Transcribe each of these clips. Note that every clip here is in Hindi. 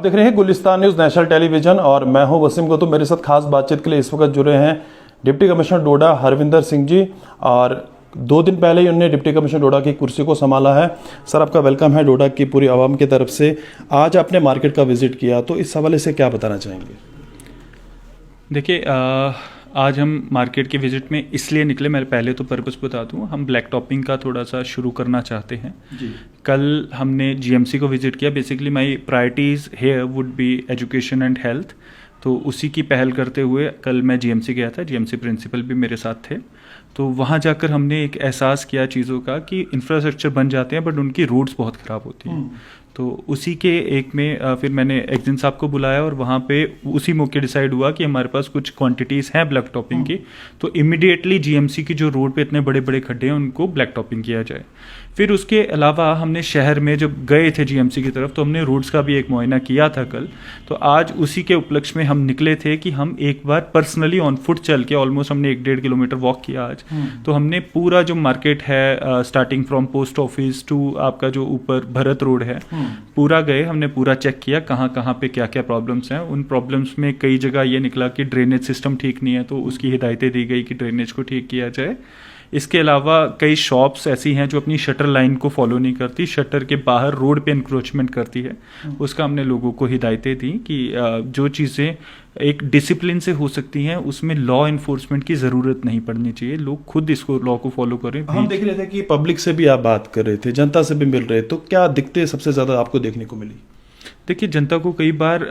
देख रहे हैं गुलिस्तान न्यूज़ नेशनल टेलीविजन और मैं हूं वसीम गौतम। मेरे साथ खास बातचीत के लिए इस वक्त जुड़े हैं डिप्टी कमिश्नर डोडा हरविंदर सिंह जी, और 2 दिन पहले ही उन्होंने डिप्टी कमिश्नर डोडा की कुर्सी को संभाला है। सर, आपका वेलकम है डोडा की पूरी आवाम की तरफ से। आज आपने मार्केट का विजिट किया, तो इस हवाले से क्या बताना चाहेंगे? देखिए, आज हम मार्केट के विजिट में इसलिए निकले, मैं पहले तो पर्पस बता दूं, हम ब्लैक टॉपिंग का थोड़ा सा शुरू करना चाहते हैं जी। कल हमने जीएमसी को विजिट किया। Basically my priorities here would be education and health, तो उसी की पहल करते हुए कल मैं जीएमसी गया था। जीएमसी प्रिंसिपल भी मेरे साथ थे। तो वहाँ जाकर हमने एक एहसास किया चीज़ों का कि इंफ्रास्ट्रक्चर बन जाते हैं बट उनकी रोड्स बहुत ख़राब होती हैं। तो उसी के एक में फिर मैंने एक्जिन साहब को बुलाया और वहाँ पे उसी मौके डिसाइड हुआ कि हमारे पास कुछ क्वांटिटीज़ हैं ब्लैक टॉपिंग की, तो इमीडिएटली जीएमसी की जो रोड पे इतने बड़े बड़े खड्डे हैं उनको ब्लैक टॉपिंग किया जाए। फिर उसके अलावा हमने शहर में जब गए थे जीएमसी की तरफ तो हमने रोड्स का भी एक मुआयना किया था कल। तो आज उसी के उपलक्ष्य में हम निकले थे कि हम एक बार पर्सनली ऑन फुट चल के ऑलमोस्ट हमने 1-1.5 किलोमीटर वॉक किया आज। तो हमने पूरा जो मार्केट है starting from post office to आपका जो ऊपर भरत रोड है पूरा गए, हमने पूरा चेक किया कहाँ कहाँ पे क्या क्या प्रॉब्लम्स हैं। उन प्रॉब्लम्स में कई जगह ये निकला कि ड्रेनेज सिस्टम ठीक नहीं है, तो उसकी हिदायतें दी गई कि ड्रेनेज को ठीक किया जाए। इसके अलावा कई शॉप्स ऐसी हैं जो अपनी शटर लाइन को फॉलो नहीं करती, शटर के बाहर रोड पे इंक्रोचमेंट करती है। उसका हमने लोगों को हिदायतें दी कि जो चीज़ें एक डिसिप्लिन से हो सकती हैं उसमें लॉ इन्फोर्समेंट की ज़रूरत नहीं पड़नी चाहिए, लोग खुद इसको लॉ को फॉलो करें। हम देख रहे थे कि पब्लिक से भी आप बात कर रहे थे, जनता से भी मिल रहे, तो क्या दिक्कतें सबसे ज़्यादा आपको देखने को मिली? देखिए, जनता को कई बार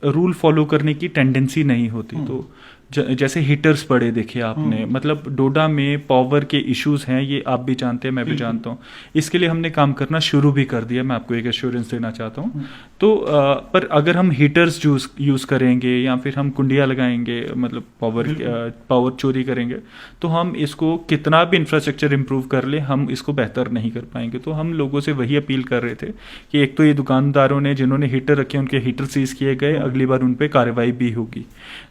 रूल फॉलो करने की टेंडेंसी नहीं होती। तो जैसे हीटर्स पड़े देखिए आपने, मतलब डोडा में पावर के इश्यूज हैं, ये आप भी जानते हैं, मैं भी जानता हूँ। इसके लिए हमने काम करना शुरू भी कर दिया, मैं आपको एक एश्योरेंस देना चाहता हूँ। तो पर अगर हम हीटर्स यूज़ करेंगे या फिर हम कुंडियाँ लगाएंगे, मतलब पावर चोरी करेंगे, तो हम इसको कितना भी इंफ्रास्ट्रक्चर इंप्रूव कर ले हम इसको बेहतर नहीं कर पाएंगे। तो हम लोगों से वही अपील कर रहे थे कि एक तो ये दुकानदारों ने जिन्होंने हीटर रखे उनके हीटर सीज किए गए, अगली बार उन पर कार्रवाई भी होगी।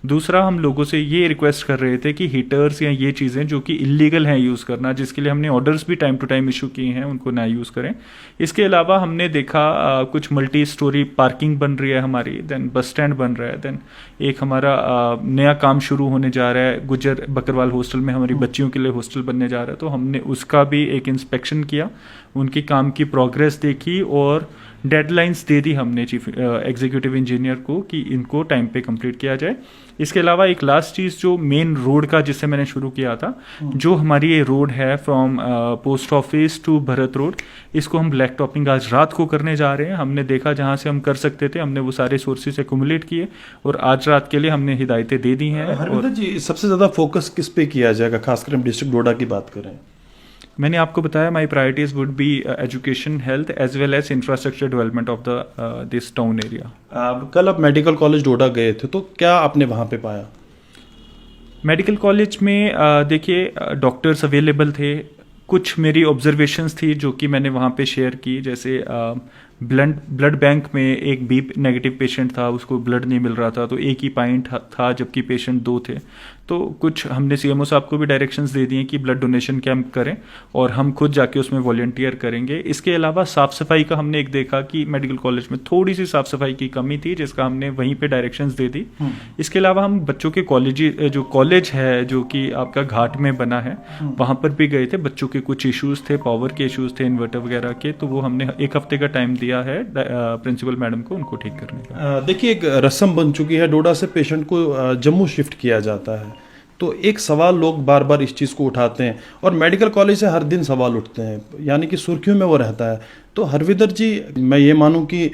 दूसरा, हम लोगों से ये रिक्वेस्ट कर रहे थे कि हीटर्स या ये चीज़ें जो कि इलीगल हैं यूज़ करना, जिसके लिए हमने ऑर्डर्स भी टाइम टू टाइम इशू किए हैं, उनको ना यूज़ करें। इसके अलावा हमने देखा कुछ मल्टी स्टोरी पार्किंग बन रही है हमारी, देन बस स्टैंड बन रहा है, देन एक हमारा नया काम शुरू होने जा रहा है गुजर बकरवाल हॉस्टल में, हमारी बच्चियों के लिए हॉस्टल बनने जा रहा है। तो हमने उसका भी एक इंस्पेक्शन किया, उनकी काम की प्रोग्रेस देखी और डेडलाइंस दे दी हमने चीफ एग्जीक्यूटिव इंजीनियर को कि इनको टाइम पे कंप्लीट किया जाए। इसके अलावा एक लास्ट चीज़ जो मेन रोड का जिससे मैंने शुरू किया था, जो हमारी ये रोड है from post office to Bharat road, इसको हम ब्लैक टॉपिंग आज रात को करने जा रहे हैं। हमने देखा जहाँ से हम कर सकते थे, हमने वो सारे सोर्सेज एक्यूमुलेट किए और आज रात के लिए हमने हिदायतें दे दी हैं। हरविंदर जी, सबसे ज़्यादा फोकस किस पे किया जाएगा, खासकर हम डिस्ट्रिक्ट डोडा की बात करें? मैंने आपको बताया my priorities would be education, health as well as infrastructure development of the this town area. कल आप मेडिकल कॉलेज डोडा गए थे, तो क्या आपने वहाँ पे पाया? मेडिकल कॉलेज में देखिए डॉक्टर्स अवेलेबल थे, कुछ मेरी ऑब्जर्वेशंस थी जो कि मैंने वहाँ पे शेयर की। जैसे ब्लड बैंक में एक बी नेगेटिव पेशेंट था, उसको ब्लड नहीं मिल रहा था, तो एक ही पॉइंट था जबकि पेशेंट 2 थे। तो कुछ हमने सीएमओ साहब को भी डायरेक्शंस दे दिए कि ब्लड डोनेशन कैंप करें और हम खुद जाके उसमें वॉलंटियर करेंगे। इसके अलावा साफ़ सफाई का हमने एक देखा कि मेडिकल कॉलेज में थोड़ी सी साफ़ सफाई की कमी थी, जिसका हमने वहीं पे डायरेक्शंस दे दी। इसके अलावा हम बच्चों के कॉलेज है जो कि आपका घाट में बना है, वहाँ पर भी गए थे। बच्चों के कुछ इशूज़ थे, पावर के इशूज़ थे, इन्वर्टर वगैरह के, तो वो हमने 1 हफ्ते का टाइम दिया है प्रिंसिपल मैडम को उनको ठीक करने का। देखिए, एक रस्म बन चुकी है, डोडा से पेशेंट को जम्मू शिफ्ट किया जाता है, तो एक सवाल लोग बार बार इस चीज़ को उठाते हैं और मेडिकल कॉलेज से हर दिन सवाल उठते हैं, यानी कि सुर्खियों में वो रहता है। तो हरविंदर जी, मैं ये मानूं कि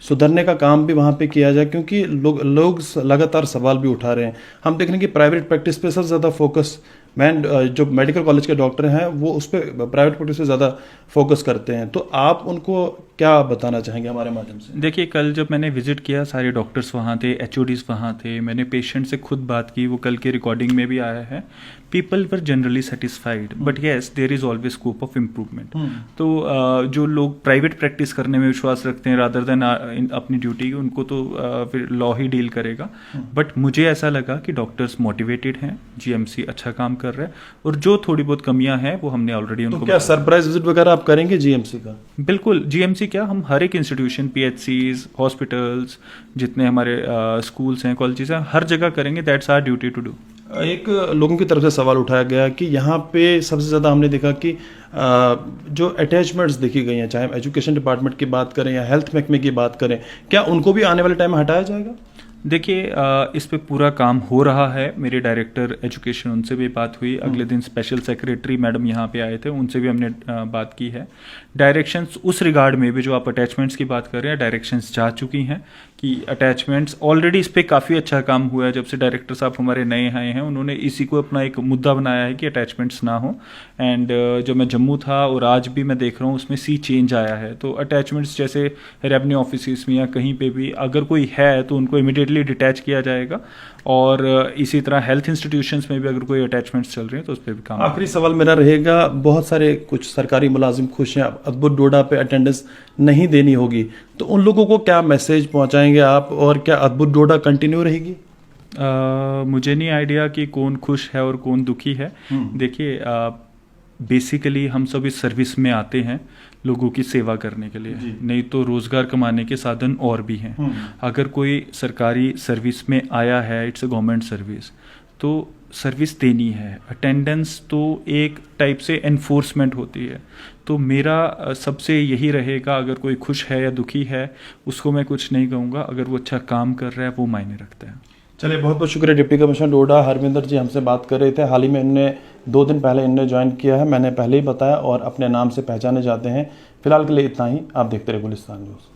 सुधरने का काम भी वहाँ पे किया जाए, क्योंकि लोग लगातार सवाल भी उठा रहे हैं। हम देख रहे हैं कि प्राइवेट प्रैक्टिस पे सबसे ज़्यादा फोकस जो मेडिकल कॉलेज के डॉक्टर हैं वो उस पर प्राइवेट प्रैक्टिस पे ज़्यादा फोकस करते हैं, तो आप उनको क्या बताना चाहेंगे हमारे माध्यम से? देखिए, कल जब मैंने विजिट किया सारे डॉक्टर्स वहाँ थे, एचओडीज वहाँ थे, मैंने पेशेंट से खुद बात की, वो कल के रिकॉर्डिंग में भी आया है। People were generally satisfied, but yes there is always scope of improvement. तो जो लोग प्राइवेट प्रैक्टिस करने में विश्वास रखते हैं रादर देन अपनी ड्यूटी, उनको तो फिर लॉ ही डील करेगा। बट मुझे ऐसा लगा कि डॉक्टर्स मोटिवेटेड हैं, जीएमसी अच्छा काम कर रहा है, और जो थोड़ी बहुत कमियां हैं वो हमने ऑलरेडी तो उनको क्या सरप्राइज विजिट वगैरह आप करेंगे जीएमसी का? बिल्कुल। जीएमसी क्या, हम हर एक इंस्टीट्यूशन, पीएचसीज, हॉस्पिटल्स, जितने हमारे स्कूल्स हैं, कॉलेजेस हैं, हर जगह करेंगे। That's our duty to do. एक लोगों की तरफ से सवाल उठाया गया कि यहाँ पे सबसे ज़्यादा हमने देखा कि जो अटैचमेंट्स देखी गई हैं, चाहे हम एजुकेशन डिपार्टमेंट की बात करें या हेल्थ महकमे की बात करें, क्या उनको भी आने वाले टाइम में हटाया जाएगा? देखिए, इस पे पूरा काम हो रहा है। मेरे डायरेक्टर एजुकेशन, उनसे भी बात हुई। अगले दिन स्पेशल सेक्रेटरी मैडम यहाँ पे आए थे, उनसे भी हमने बात की है। डायरेक्शंस उस रिगार्ड में भी, जो आप अटैचमेंट्स की बात कर रहे हैं, डायरेक्शंस जा चुकी हैं कि अटैचमेंट्स ऑलरेडी, इस पे काफ़ी अच्छा काम हुआ है। जब से डायरेक्टर साहब हमारे नए आए हैं, उन्होंने इसी को अपना एक मुद्दा बनाया है कि अटैचमेंट्स ना हो। एंड जब मैं जम्मू था और आज भी मैं देख रहा हूँ, उसमें सी चेंज आया है। तो अटैचमेंट्स जैसे रेवेन्यू ऑफिस में या कहीं पे भी अगर कोई है तो उनको इमीडिएटली डिटैच किया जाएगा। और इसी तरह हेल्थ इंस्टीट्यूशंस में भी अगर कोई अटैचमेंट्स चल रहे हैं तो उस पर भी काम। आखिरी सवाल मेरा रहेगा, बहुत सारे कुछ सरकारी मुलाजिम खुश हैं, अद्भुत डोडा पे अटेंडेंस नहीं देनी होगी, तो उन लोगों को क्या मैसेज पहुंचाएंगे आप, और क्या अद्भुत डोडा कंटिन्यू रहेगी? मुझे नहीं आइडिया कि कौन खुश है और कौन दुखी है। देखिए, बेसिकली हम सब इस सर्विस में आते हैं लोगों की सेवा करने के लिए, नहीं तो रोज़गार कमाने के साधन और भी हैं। अगर कोई सरकारी सर्विस में आया है, इट्स अ गवर्नमेंट सर्विस, तो सर्विस देनी है। अटेंडेंस तो एक टाइप से एनफोर्समेंट होती है। तो मेरा सबसे यही रहेगा, अगर कोई खुश है या दुखी है, उसको मैं कुछ नहीं कहूँगा। अगर वो अच्छा काम कर रहा है, वो मायने रखता है। चलिए, बहुत बहुत शुक्रिया। डिप्टी कमिश्नर डोडा हरविंदर जी हमसे बात कर रहे थे। हाल ही में इनने 2 दिन पहले इनने ज्वाइन किया है, मैंने पहले ही बताया, और अपने नाम से पहचाने जाते हैं। फिलहाल के लिए इतना ही। आप देखते रहे गुलिस्तान न्यूज़।